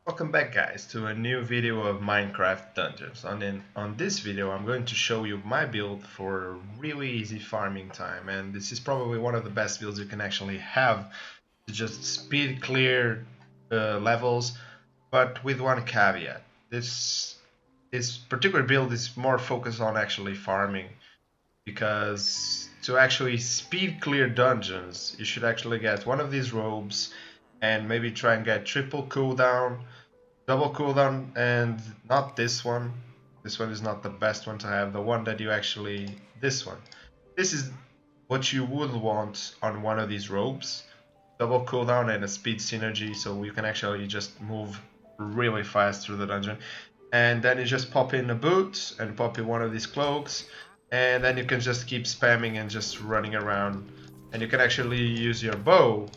Welcome back guys to a new video of Minecraft Dungeons. On this video I'm going to show you my build for really easy farming time, and this is probably one of the best builds you can actually have to just speed clear levels, but with one caveat. This particular build is more focused on actually farming, because to actually speed clear dungeons you should actually get one of these robes and maybe try and get triple cooldown, double cooldown, and not this one. This one is not the best one to have. The one that you actually, this one. This is what you would want on one of these robes. Double cooldown and a speed synergy, so you can actually just move really fast through the dungeon. And then you just pop in a boot and pop in one of these cloaks, and then you can just keep spamming and just running around. And you can actually use your bow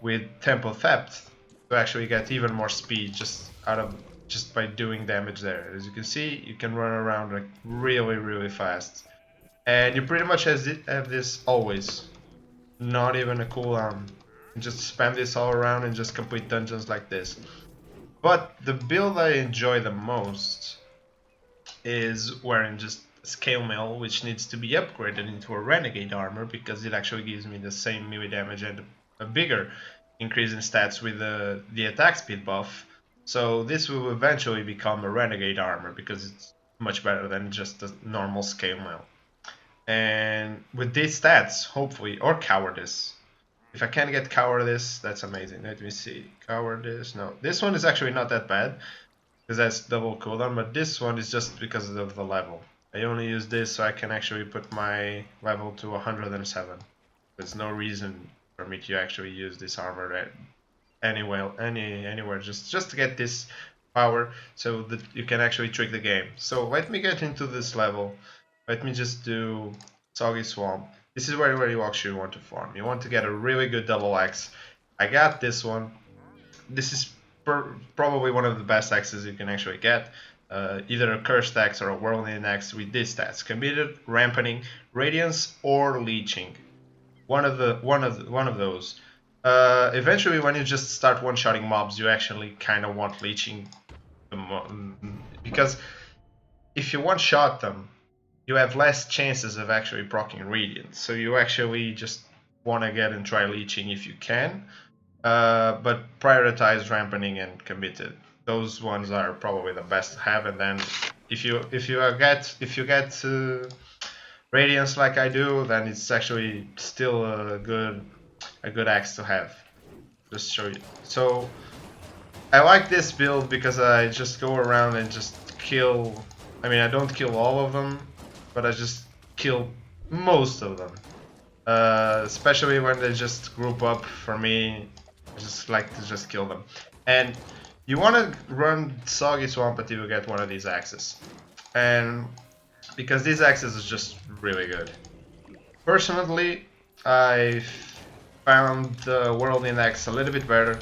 with Temple Theft to actually get even more speed just by doing damage there. As you can see, you can run around like really fast, and you pretty much have this always, not even a cooldown. You just spam this all around and just complete dungeons like this. But the build I enjoy the most is wearing just Scale Mail, which needs to be upgraded into a Renegade armor because it actually gives me the same melee damage and a bigger increase in stats with the attack speed buff. So this will eventually become a Renegade armor because it's much better than just a normal Scale Mail. And with these stats, hopefully, or Cowardice. If I can get Cowardice, that's amazing. Let me see. Cowardice, no. This one is actually not that bad because that's double cooldown, but this one is just because of the level. I only use this so I can actually put my level to 107. There's no reason for me to actually use this armor anywhere, just to get this power so that you can actually trick the game. So let me get into this level. Let me just do Soggy Swamp. This is where you actually want to farm. You want to get a really good double axe. I got this one. This is probably one of the best axes you can actually get. Either a cursed axe or a whirlwind axe with these stats: committed, rampanting, radiance, or leeching. One of those. Eventually, when you just start one-shotting mobs, you actually kind of want leeching, because if you one-shot them, you have less chances of actually proccing radiant. So you actually just want to get and try leeching if you can, but prioritize rampanting and committed. Those ones are probably the best to have. And then if you get radiance like I do, then it's actually still a good axe to have. Just show you. So I like this build because I just go around and just kill. I mean, I don't kill all of them, but I just kill most of them. Especially when they just group up. For me, I just like to just kill them. And you want to run Soggy Swamp until you get one of these axes, and because these axes is just really good. Personally, I found the Whirlwind axe a little bit better.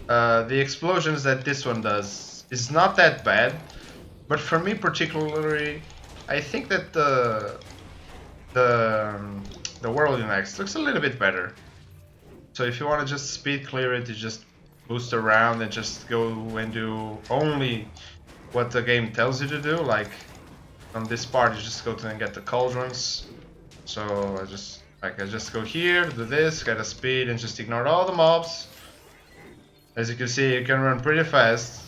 The explosions that this one does is not that bad, but for me particularly, I think that the Whirlwind axe looks a little bit better. So if you want to just speed clear it, you just boost around and just go and do only what the game tells you to do. Like on this part, you just go to and get the cauldrons. So I just go here, do this, get a speed, and just ignore all the mobs. As you can see, you can run pretty fast.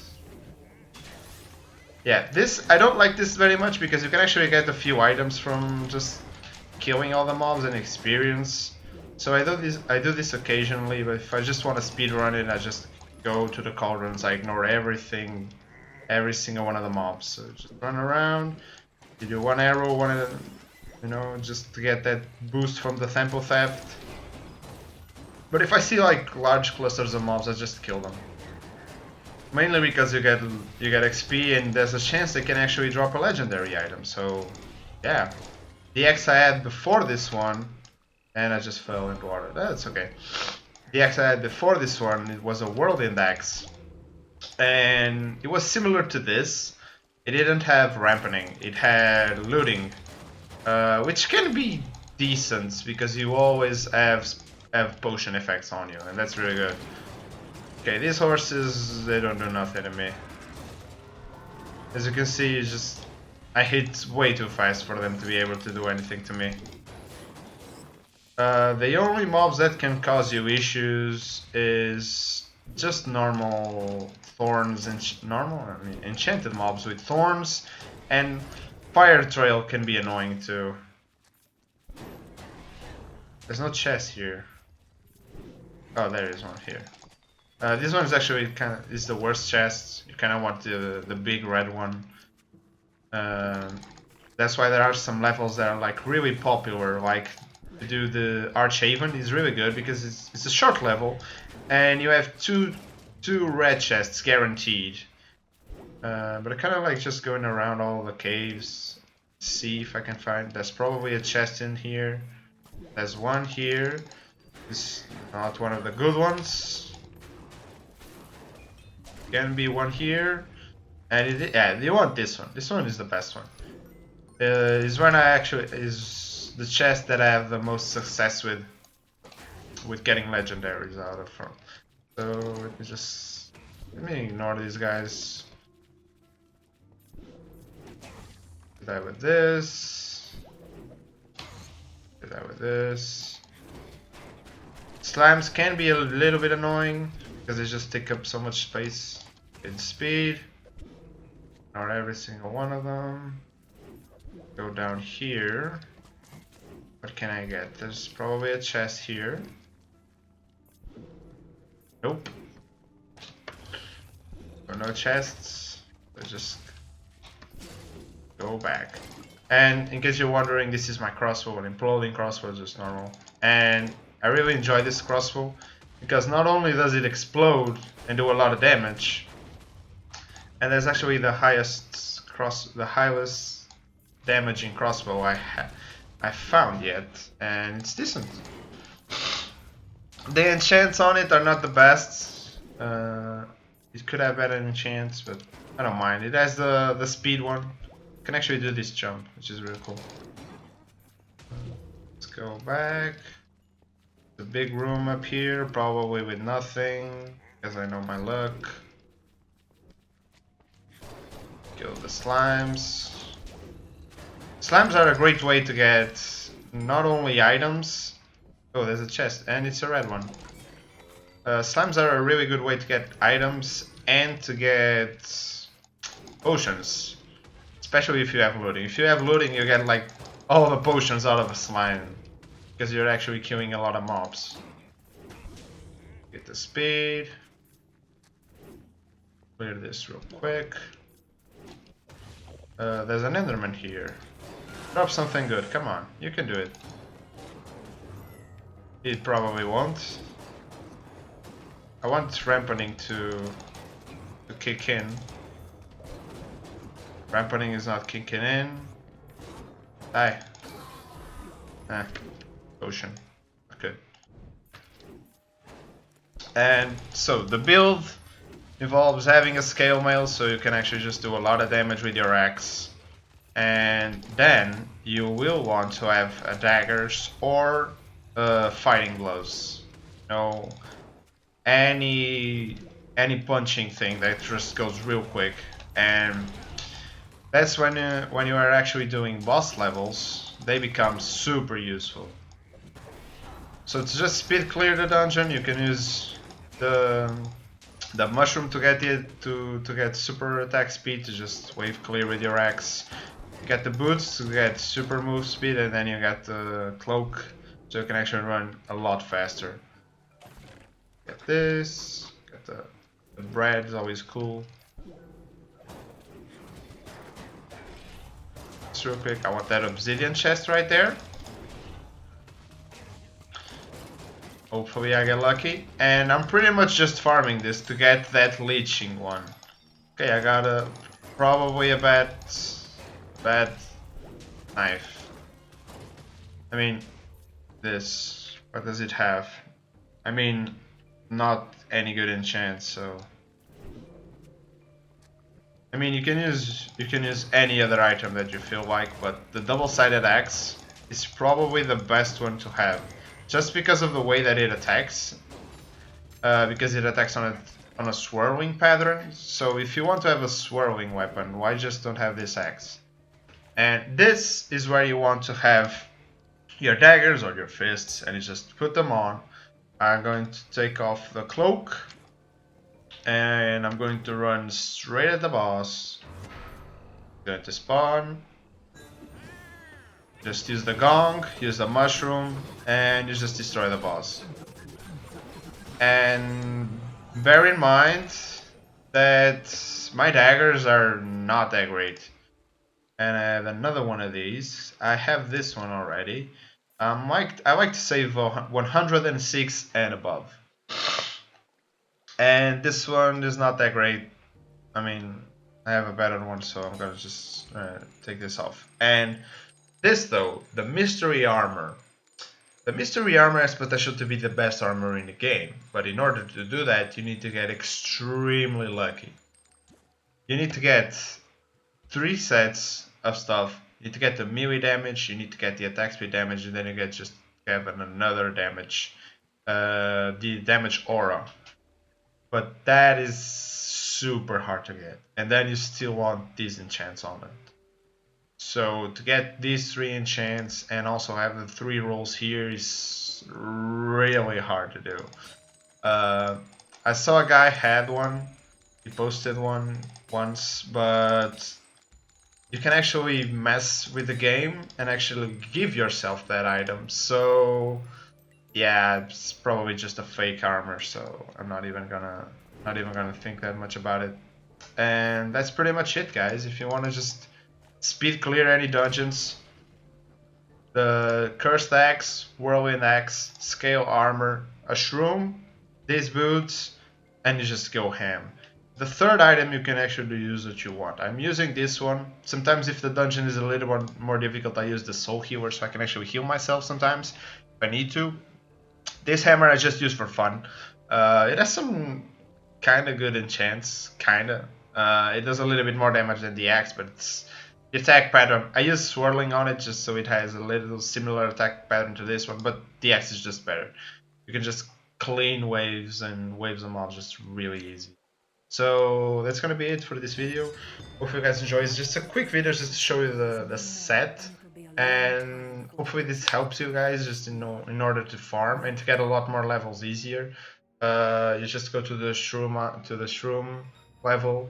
Yeah, I don't like this very much because you can actually get a few items from just killing all the mobs and experience. So I do this occasionally, but if I just want to speed run it, I just go to the cauldrons. I ignore everything, every single one of the mobs. So just run around. You do one arrow, just to get that boost from the Temple Theft. But if I see like large clusters of mobs, I just kill them. Mainly because you get XP and there's a chance they can actually drop a legendary item. So yeah, the axe I had before this one. And I just fell into water. That's okay. The axe I had before this one, it was a Whirlwind axe. And it was similar to this. It didn't have rampanting. It had looting. Which can be decent because you always have potion effects on you. And that's really good. Okay, these horses, they don't do nothing to me. As you can see, it's just I hit way too fast for them to be able to do anything to me. The only mobs that can cause you issues is just normal thorns and enchanted mobs with thorns, and fire trail can be annoying too. There's no chest here. Oh, there is one here. This one is actually is the worst chest. You kind of want the big red one. That's why there are some levels that are like really popular, like to do the Archhaven is really good because it's a short level, and you have two red chests guaranteed. But I kind of like just going around all the caves, see if I can find. There's probably a chest in here. There's one here. It's not one of the good ones. Can be one here, and yeah, you want this one. This one is the best one. Is when is the chest that I have the most success with getting legendaries out of from. So let me ignore these guys. Do that with this. Do that with this. Slimes can be a little bit annoying because they just take up so much space in speed. Not every single one of them. Go down here. What can I get? There's probably a chest here. Nope. No chests. Let's just go back. And in case you're wondering, this is my crossbow, an imploding crossbow, just normal. And I really enjoy this crossbow because not only does it explode and do a lot of damage, and there's actually the highest damaging crossbow I found yet, and it's decent. The enchants on it are not the best. It could have better enchants, but I don't mind. It has the speed one. You can actually do this jump, which is really cool. Let's go back. The big room up here, probably with nothing, because I know my luck. Kill the slimes. Slimes are a great way to get not only items. Oh, there's a chest, and it's a red one. Slimes are a really good way to get items and to get potions. Especially if you have looting. If you have looting, you get like all the potions out of a slime. Because you're actually killing a lot of mobs. Get the speed. Clear this real quick. There's an enderman here. Drop something good, come on, you can do it. It probably won't. I want ramponing to kick in. Ramponing is not kicking in. Die. Ah, potion. Okay. And so the build involves having a scale mail, so you can actually just do a lot of damage with your axe. And then you will want to have daggers or fighting gloves. You know, any punching thing that just goes real quick. And that's when you are actually doing boss levels, they become super useful. So to just speed clear the dungeon, you can use the mushroom to get it to get super attack speed, to just wave clear with your axe. You get the boots to get super move speed, and then you get the cloak, so you can actually run a lot faster. Get this, get the bread is always cool. Just real quick, I want that obsidian chest right there. Hopefully I get lucky, and I'm pretty much just farming this to get that leeching one. Okay, I got probably a bad knife. I mean, this, what does it have? I mean, not any good enchant, so I mean, you can use any other item that you feel like, but the double-sided axe is probably the best one to have. Just because of the way that it attacks, because it attacks on on a swirling pattern. So if you want to have a swirling weapon, why just don't have this axe? And this is where you want to have your daggers or your fists, and you just put them on. I'm going to take off the cloak, and I'm going to run straight at the boss. Going to spawn. Just use the gong, use the mushroom, and you just destroy the boss. And bear in mind that my daggers are not that great. And I have another one of these. I have this one already. I like to save 106 and above. And this one is not that great. I mean, I have a better one, so I'm gonna just take this off. And this though, the mystery armor. The mystery armor has potential to be the best armor in the game, but in order to do that, you need to get extremely lucky. You need to get 3 sets of stuff. You need to get the melee damage, you need to get the attack speed damage, and then you get just have another damage, the damage aura. But that is super hard to get, and then you still want these enchants on it. So to get these 3 enchants and also have the 3 rolls here is really hard to do. I saw a guy had one, he posted one once, but you can actually mess with the game and actually give yourself that item. So yeah, it's probably just a fake armor, so I'm not even gonna think that much about it. And that's pretty much it, guys. If you want to just speed clear any dungeons, the Cursed Axe, Whirlwind Axe, Scale Armor, a Shroom, these boots, and you just go ham. The third item you can actually use what you want. I'm using this one. Sometimes if the dungeon is a little bit more difficult, I use the Soul Healer so I can actually heal myself sometimes if I need to. This hammer I just use for fun. It has some kind of good enchants, kinda. It does a little bit more damage than the axe, but it's the attack pattern. I use swirling on it just so it has a little similar attack pattern to this one, but the axe is just better. You can just clean waves and waves them off just really easy. So that's gonna be it for this video. Hope you guys enjoy. It's just a quick video just to show you the set, and hopefully this helps you guys just in order to farm and to get a lot more levels easier. You just go to the shroom level,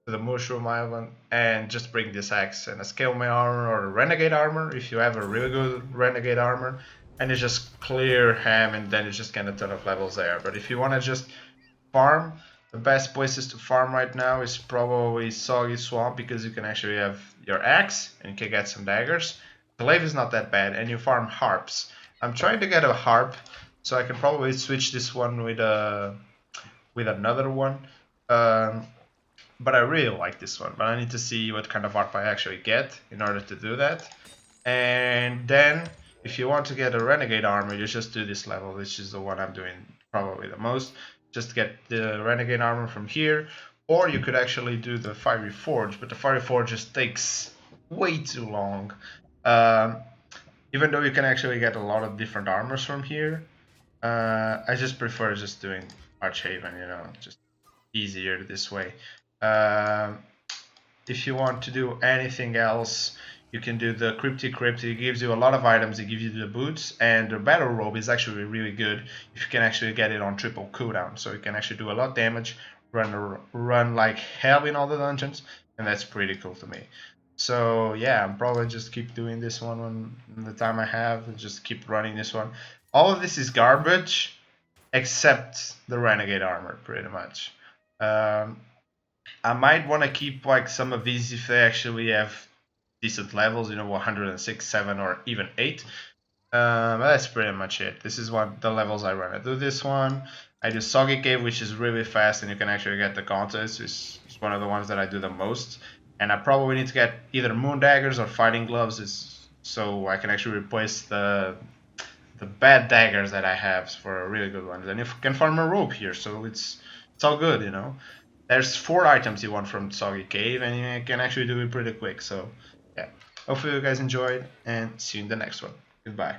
to the mushroom island, and just bring this axe and a scale mail armor or a renegade armor if you have a really good renegade armor, and you just clear ham, and then you just get a ton of levels there. But if you want to just farm, the best places to farm right now is probably Soggy Swamp, because you can actually have your axe and you can get some daggers. Glaive is not that bad, and you farm harps. I'm trying to get a harp, so I can probably switch this one with another one. But I really like this one, but I need to see what kind of harp I actually get in order to do that. And then if you want to get a renegade armor, you just do this level, which is the one I'm doing probably the most. Just get the renegade armor from here, or you could actually do the fiery forge, but the fiery forge just takes way too long. Even though you can actually get a lot of different armors from here, I just prefer just doing Archhaven, you know, just easier this way. If you want to do anything else, you can do the Cryptic Crypt. It gives you a lot of items. It gives you the boots, and the Battle Robe is actually really good if you can actually get it on triple cooldown. So you can actually do a lot of damage, run like hell in all the dungeons, and that's pretty cool to me. So yeah, I'm probably just keep doing this one when the time I have, and just keep running this one. All of this is garbage, except the Renegade armor, pretty much. I might want to keep like some of these if they actually have decent levels, you know, 106, 7, or even 8. But that's pretty much it. This is what the levels I run. I do this one. I do Soggy Cave, which is really fast, and you can actually get the contest. It's one of the ones that I do the most. And I probably need to get either Moon Daggers or Fighting Gloves, so I can actually replace the bad daggers that I have for really good ones. And you can farm a rope here, so it's all good, you know. There's 4 items you want from Soggy Cave, and you can actually do it pretty quick. So yeah, hopefully you guys enjoyed, and see you in the next one. Goodbye.